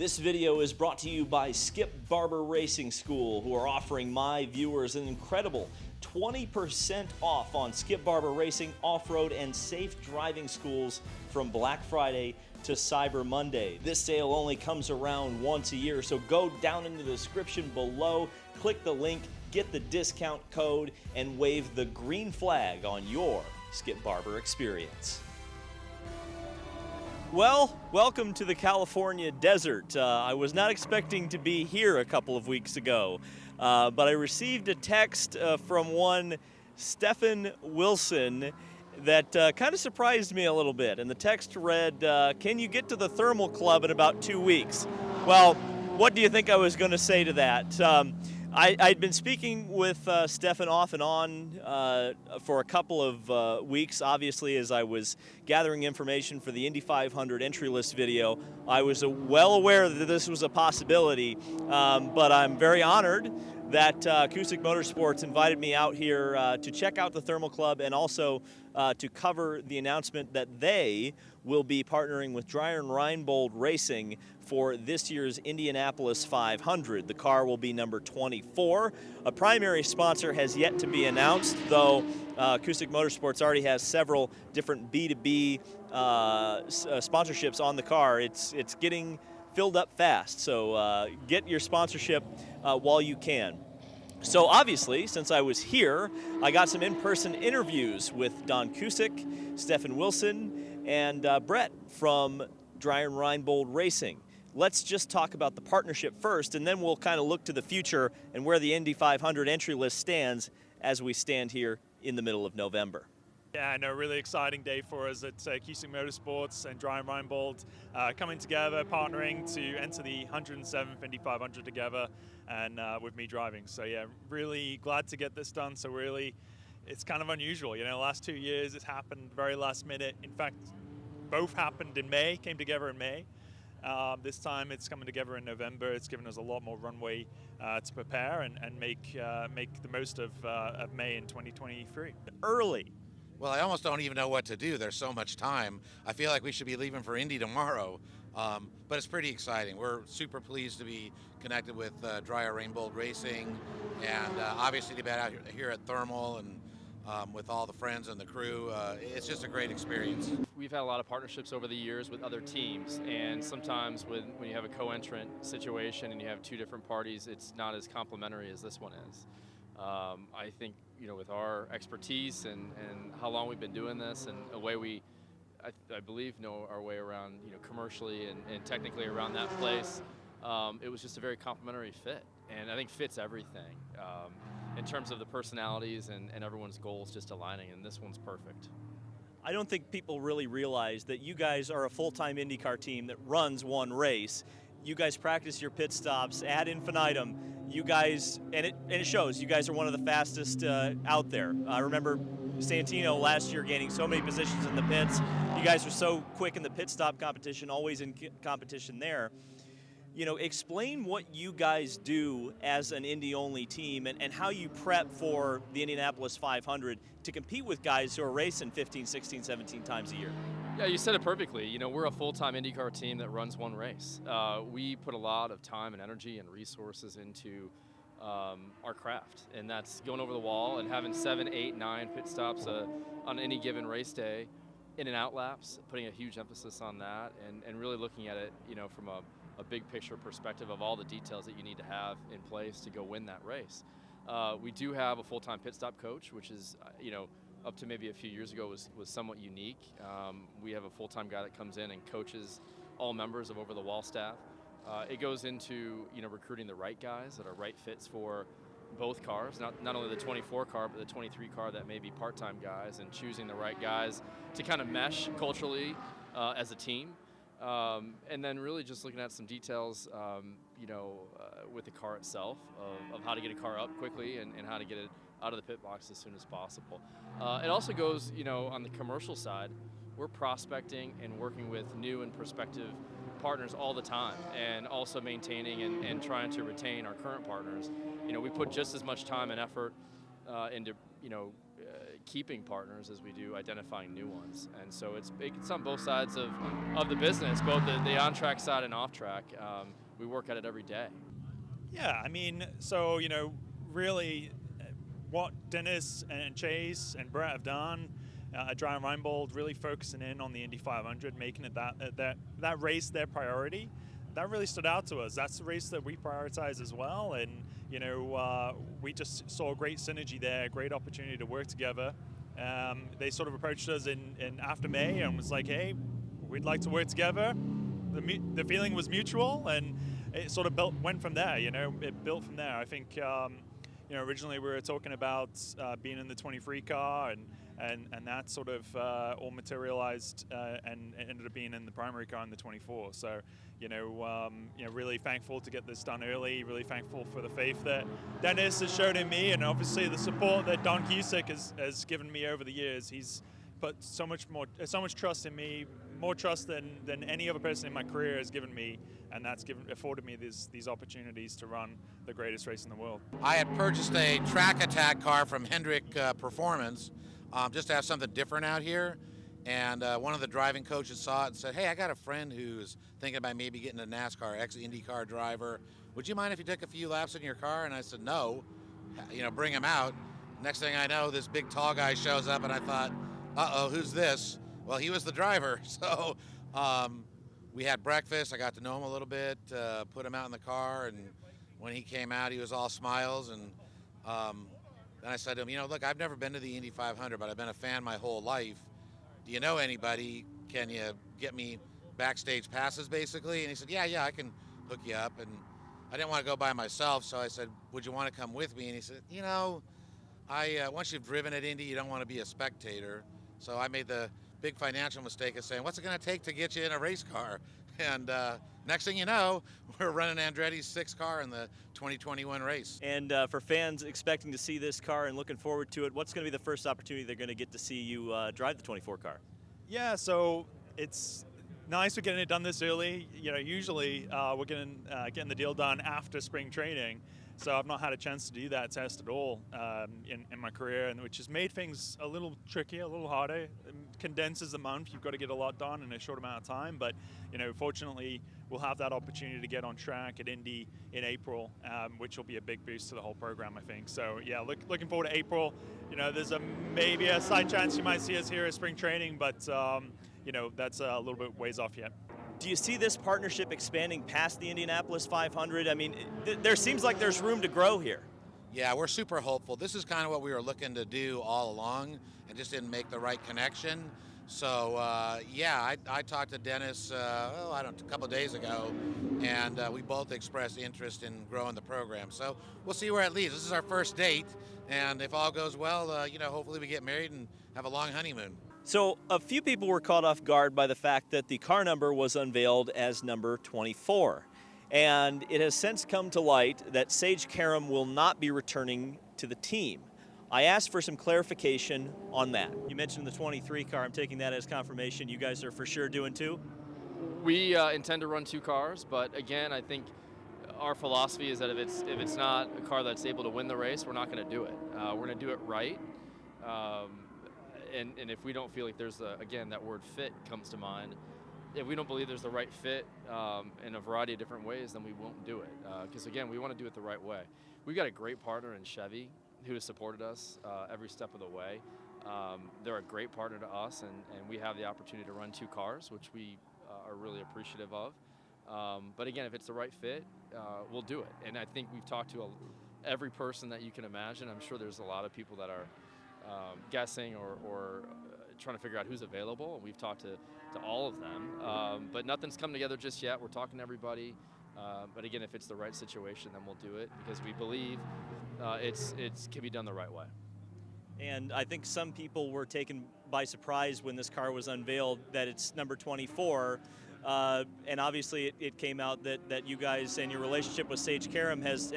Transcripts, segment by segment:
This video is brought to you by Skip Barber Racing School, who are offering my viewers an incredible 20% off on Skip Barber Racing, off-road, and safe driving schools from Black Friday to Cyber Monday. This sale only comes around once a year, so go down in the description below, click the link, get the discount code, and wave the green flag on your Skip Barber experience. Well, welcome to the California desert. I was not expecting to be here a couple of weeks ago, but I received a text from one Stephen Wilson that kind of surprised me a little bit. And the text read, can you get to the Thermal Club in about 2 weeks? Well, what do you think I was going to say to that? I'd been speaking with Stefan off and on for a couple of weeks. Obviously, as I was gathering information for the Indy 500 entry list video, I was well aware that this was a possibility, but I'm very honored that Acoustic Motorsports invited me out here to check out the Thermal Club and also to cover the announcement that they will be partnering with Dreyer & Reinbold Racing for this year's Indianapolis 500. The car will be number 24. A primary sponsor has yet to be announced, though Acoustic Motorsports already has several different B2B sponsorships on the car. It's getting filled up fast, so get your sponsorship while you can. So obviously, since I was here, I got some in-person interviews with Don Cusick, Stephen Wilson, and Brett from Dreyer & Reinbold Racing. Let's just talk about the partnership first, and then we'll kind of look to the future and where the Indy 500 entry list stands as we stand here in the middle of November. Yeah, I know, really exciting day for us at Acoustic Motorsports and Dreyer & Reinbold coming together, partnering to enter the 107th Indy 500 together, and with me driving. So yeah, really glad to get this done. So really, it's kind of unusual. You know, the last 2 years it's happened very last minute. In fact, both happened in May, came together in May. This time it's coming together in November. It's given us a lot more runway to prepare and make the most of May in 2023. Early. Well, I almost don't even know what to do. There's so much time. I feel like we should be leaving for Indy tomorrow, but it's pretty exciting. We're super pleased to be connected with Dreyer & Reinbold Racing, and obviously to be out here at Thermal and with all the friends and the crew. It's just a great experience. We've had a lot of partnerships over the years with other teams, and sometimes when you have a co-entrant situation and you have two different parties, it's not as complimentary as this one is. I think, you know, with our expertise and how long we've been doing this and the way we, I believe, know our way around, you know, commercially and technically around that place, it was just a very complimentary fit. And I think fit's everything in terms of the personalities and everyone's goals just aligning, and this one's perfect. I don't think people really realize that you guys are a full-time IndyCar team that runs one race. You guys practice your pit stops ad infinitum. You guys, and it shows, you guys are one of the fastest out there. I remember Santino last year gaining so many positions in the pits. You guys are so quick in the pit stop competition, always in competition there. You know, explain what you guys do as an Indy-only team and how you prep for the Indianapolis 500 to compete with guys who are racing 15, 16, 17 times a year. Yeah, you said it perfectly. You know, we're a full-time IndyCar team that runs one race. We put a lot of time and energy and resources into our craft, and that's going over the wall and having 7, 8, 9 pit stops on any given race day, in and out laps, putting a huge emphasis on that, and really looking at it, you know, from a big picture perspective of all the details that you need to have in place to go win that race. We do have a full-time pit stop coach, which is, you know, up to maybe a few years ago was somewhat unique. We have a full-time guy that comes in and coaches all members of over-the-wall staff. It goes into, you know, recruiting the right guys that are right fits for both cars, not only the 24 car, but the 23 car that may be part-time guys, and choosing the right guys to kind of mesh culturally as a team. And then really just looking at some details, you know, with the car itself of how to get a car up quickly and how to get it out of the pit box as soon as possible. It also goes, you know, on the commercial side, we're prospecting and working with new and prospective partners all the time, and also maintaining and trying to retain our current partners. You know, we put just as much time and effort into, you know, keeping partners as we do identifying new ones. And so it's on both sides of the business, both the on-track side and off-track. We work at it every day. Yeah, I mean, so, really what Dennis and Chase and Brett have done at Dry and Reinbold, really focusing in on the Indy 500, making it that race their priority. That really stood out to us. That's the race that we prioritize as well. And, we just saw a great synergy there, great opportunity to work together. They sort of approached us in after May and was like, hey, we'd like to work together. The feeling was mutual, and it sort of went from there. It built from there. I think, originally we were talking about being in the 23 car, and that sort of all materialized and ended up being in the primary car in the 24. So, really thankful to get this done early. Really thankful for the faith that Dennis has shown in me, and obviously the support that Don Cusick has given me over the years. He's put so much trust in me, more trust than any other person in my career has given me, and that's afforded me these opportunities to run the greatest race in the world. I had purchased a track attack car from Hendrick Performance, just to have something different out here. And one of the driving coaches saw it and said, hey, I got a friend who's thinking about maybe getting a NASCAR, ex-IndyCar driver. Would you mind if you took a few laps in your car? And I said, no, bring him out. Next thing I know, this big tall guy shows up, and I thought, uh-oh, who's this? Well, he was the driver. So we had breakfast. I got to know him a little bit, put him out in the car. And when he came out, he was all smiles. And then I said to him, look, I've never been to the Indy 500, but I've been a fan my whole life. Do you know anybody? Can you get me backstage passes, basically? And he said, yeah, I can hook you up. And I didn't want to go by myself, so I said, would you want to come with me? And he said, once you've driven at Indy, you don't want to be a spectator. So I made the big financial mistake of saying, what's it going to take to get you in a race car? And next thing you know, we're running Andretti's 6th car in the 2021 race. And for fans expecting to see this car and looking forward to it, what's going to be the first opportunity they're going to get to see you drive the 24 car? Yeah, so it's nice we're getting it done this early. Usually we're getting the deal done after spring training. So I've not had a chance to do that test at all in my career, and which has made things a little trickier, a little harder. It condenses the month. You've got to get a lot done in a short amount of time. But fortunately, we'll have that opportunity to get on track at Indy in April, which will be a big boost to the whole program, I think. So yeah, looking forward to April. There's maybe a slight chance you might see us here at spring training, but that's a little bit ways off yet. Do you see this partnership expanding past the Indianapolis 500? I mean, there seems like there's room to grow here. Yeah, we're super hopeful. This is kind of what we were looking to do all along and just didn't make the right connection. So, I talked to Dennis, a couple of days ago, and we both expressed interest in growing the program. So we'll see where it leads. This is our first date, and if all goes well, hopefully we get married and have a long honeymoon. So a few people were caught off guard by the fact that the car number was unveiled as number 24. And it has since come to light that Sage Karam will not be returning to the team. I asked for some clarification on that. You mentioned the 23 car. I'm taking that as confirmation. You guys are for sure doing 2? We intend to run 2 cars, but again, I think our philosophy is that if it's not a car that's able to win the race, we're not going to do it. We're going to do it right. And if we don't feel like there's that word fit comes to mind, if we don't believe there's the right fit in a variety of different ways, then we won't do it. Because again, we want to do it the right way. We've got a great partner in Chevy who has supported us every step of the way. They're a great partner to us, and we have the opportunity to run 2 cars, which we are really appreciative of. But again, if it's the right fit, we'll do it. And I think we've talked to every person that you can imagine. I'm sure there's a lot of people that are guessing or trying to figure out who's available, and we've talked to all of them, but nothing's come together just yet. We're talking to everybody, but again, if it's the right situation, then we'll do it because we believe it can be done the right way. And I think some people were taken by surprise when this car was unveiled that it's number 24. And obviously it came out that you guys and your relationship with Sage Karam has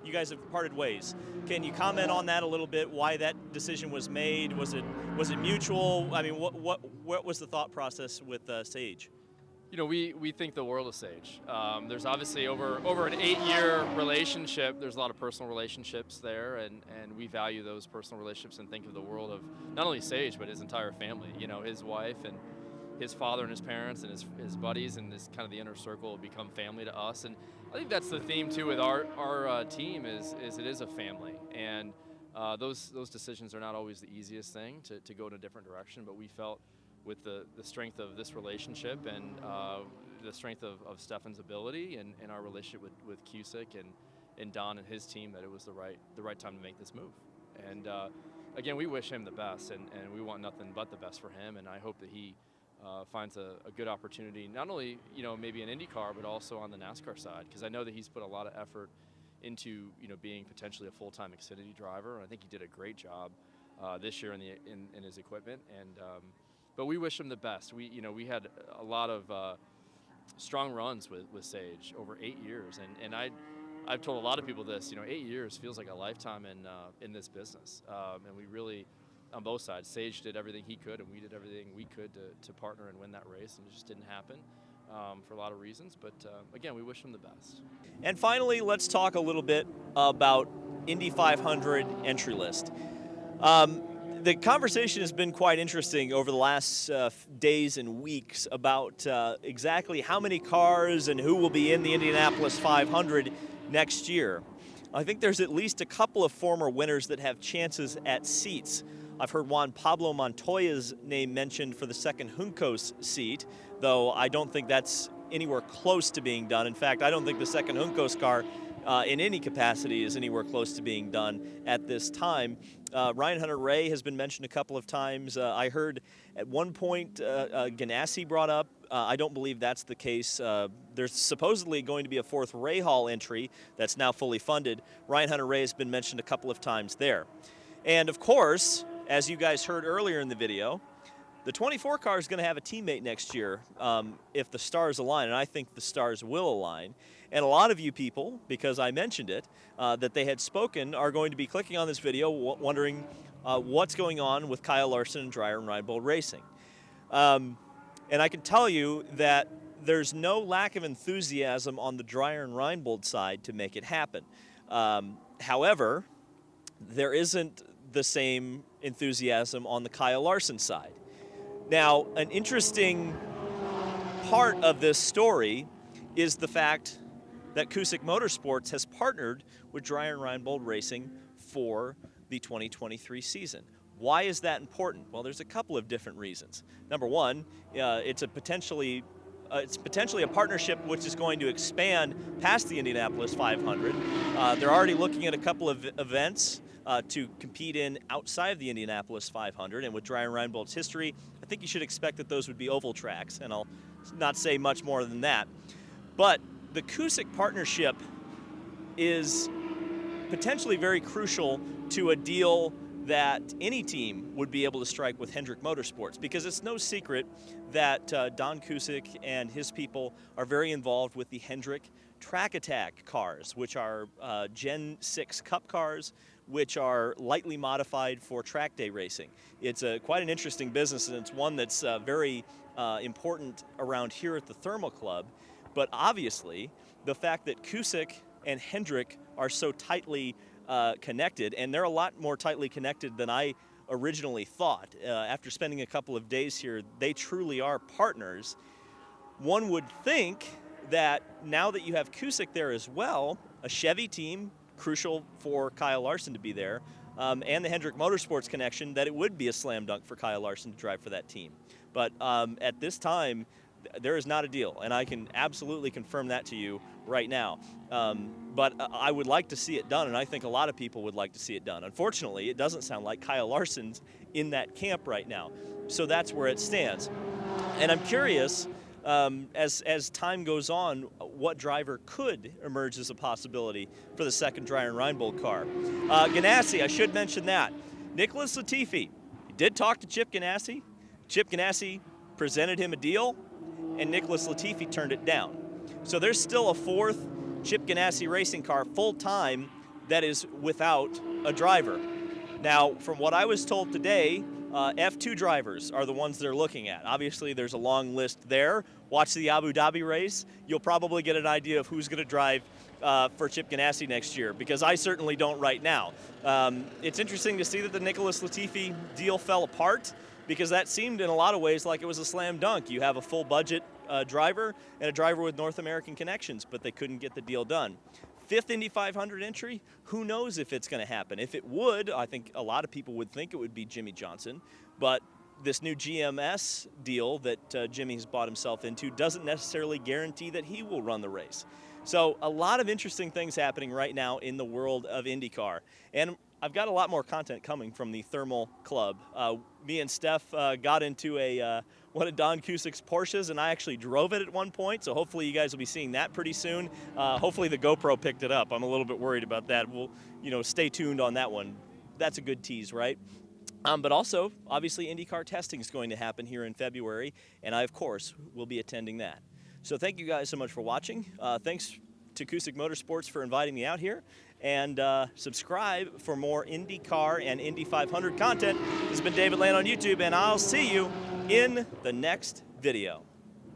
you guys have parted ways. Can you comment on that a little bit? Why that decision was made? Was it mutual? I mean, what was the thought process with Sage? You know, we think the world of Sage. There's obviously over an 8-year relationship. There's a lot of personal relationships there, and we value those personal relationships and think of the world of not only Sage but his entire family. You know, his wife and his father and his parents and his buddies and this kind of the inner circle have become family to us. And I think that's the theme too with our team is it is a family, and those decisions are not always the easiest thing to go in a different direction. But we felt, with the strength of this relationship and the strength of Stefan's ability and our relationship with Cusick and Don and his team, that it was the right time to make this move. And again, we wish him the best, and we want nothing but the best for him. And I hope that he finds a good opportunity, not only maybe in IndyCar, but also on the NASCAR side, because I know that he's put a lot of effort into being potentially a full-time Xfinity driver. And I think he did a great job this year in his equipment. And but we wish him the best. We had a lot of strong runs with Sage over 8 years, and I've told a lot of people this. 8 years feels like a lifetime in this business, and we really, on both sides, Sage did everything he could, and we did everything we could to partner and win that race, and it just didn't happen for a lot of reasons. But again, we wish him the best. And finally, let's talk a little bit about Indy 500 entry list. The conversation has been quite interesting over the last days and weeks about exactly how many cars and who will be in the Indianapolis 500 next year. I think there's at least a couple of former winners that have chances at seats. I've heard Juan Pablo Montoya's name mentioned for the second Juncos seat, though I don't think that's anywhere close to being done. In fact, I don't think the second Juncos car in any capacity is anywhere close to being done at this time. Ryan Hunter-Reay has been mentioned a couple of times. I heard at one point Ganassi brought up. I don't believe that's the case. There's supposedly going to be a fourth Rahal entry that's now fully funded. Ryan Hunter-Reay has been mentioned a couple of times there. And of course, as you guys heard earlier in the video, the 24 car is going to have a teammate next year if the stars align, and I think the stars will align. And a lot of you people, because I mentioned it, that they had spoken, are going to be clicking on this video wondering what's going on with Kyle Larson and Dreyer and Reinbold Racing. And I can tell you that there's no lack of enthusiasm on the Dreyer and Reinbold side to make it happen. However, there isn't the same enthusiasm on the Kyle Larson side. Now, an interesting part of this story is the fact that Cusick Motorsports has partnered with Dreyer and Reinbold Racing for the 2023 season. Why is that important? Well, there's a couple of different reasons. Number one, it's potentially a partnership which is going to expand past the Indianapolis 500. They're already looking at a couple of events to compete in outside of the Indianapolis 500, and with Dreyer and Reinbold's history, I think you should expect that those would be oval tracks, and I'll not say much more than that. But the Cusick partnership is potentially very crucial to a deal that any team would be able to strike with Hendrick Motorsports, because it's no secret that Don Cusick and his people are very involved with the Hendrick Track Attack cars, which are Gen 6 Cup cars, which are lightly modified for track day racing. It's quite an interesting business, and it's one that's very important around here at the Thermal Club. But obviously, the fact that Cusick and Hendrick are so tightly connected, and they're a lot more tightly connected than I originally thought. After spending a couple of days here, they truly are partners. One would think that now that you have Cusick there as well, a Chevy team, crucial for Kyle Larson to be there, and the Hendrick Motorsports connection, that it would be a slam dunk for Kyle Larson to drive for that team. But at this time, there is not a deal, and I can absolutely confirm that to you right now. But I would like to see it done, and I think a lot of people would like to see it done. Unfortunately, it doesn't sound like Kyle Larson's in that camp right now. So that's where it stands. And I'm curious, as time goes on, what driver could emerge as a possibility for the second Dreyer and Reinbold car. Ganassi, I should mention that. Nicholas Latifi, he did talk to Chip Ganassi. Chip Ganassi presented him a deal, and Nicholas Latifi turned it down. So there's still a fourth Chip Ganassi racing car full-time that is without a driver. Now, from what I was told today, F2 drivers are the ones they're looking at. Obviously, there's a long list there. Watch the Abu Dhabi race. You'll probably get an idea of who's going to drive for Chip Ganassi next year, because I certainly don't right now. It's interesting to see that the Nicholas Latifi deal fell apart, because that seemed in a lot of ways like it was a slam dunk. You have a full budget driver and a driver with North American connections, but they couldn't get the deal done. Fifth Indy 500 entry, who knows if it's going to happen. If it would, I think a lot of people would think it would be Jimmy Johnson, but this new GMS deal that Jimmy's bought himself into doesn't necessarily guarantee that he will run the race. So a lot of interesting things happening right now in the world of IndyCar. And I've got a lot more content coming from the Thermal Club. Me and Steph got into one of Don Cusick's Porsches, and I actually drove it at one point, so hopefully you guys will be seeing that pretty soon. Hopefully the GoPro picked it up. I'm a little bit worried about that. We'll, stay tuned on that one. That's a good tease, right? But also, obviously, IndyCar testing is going to happen here in February, and I, of course, will be attending that. So thank you guys so much for watching. Thanks to Cusick Motorsports for inviting me out here. And subscribe for more IndyCar and Indy 500 content. This has been David Land on YouTube, and I'll see you in the next video.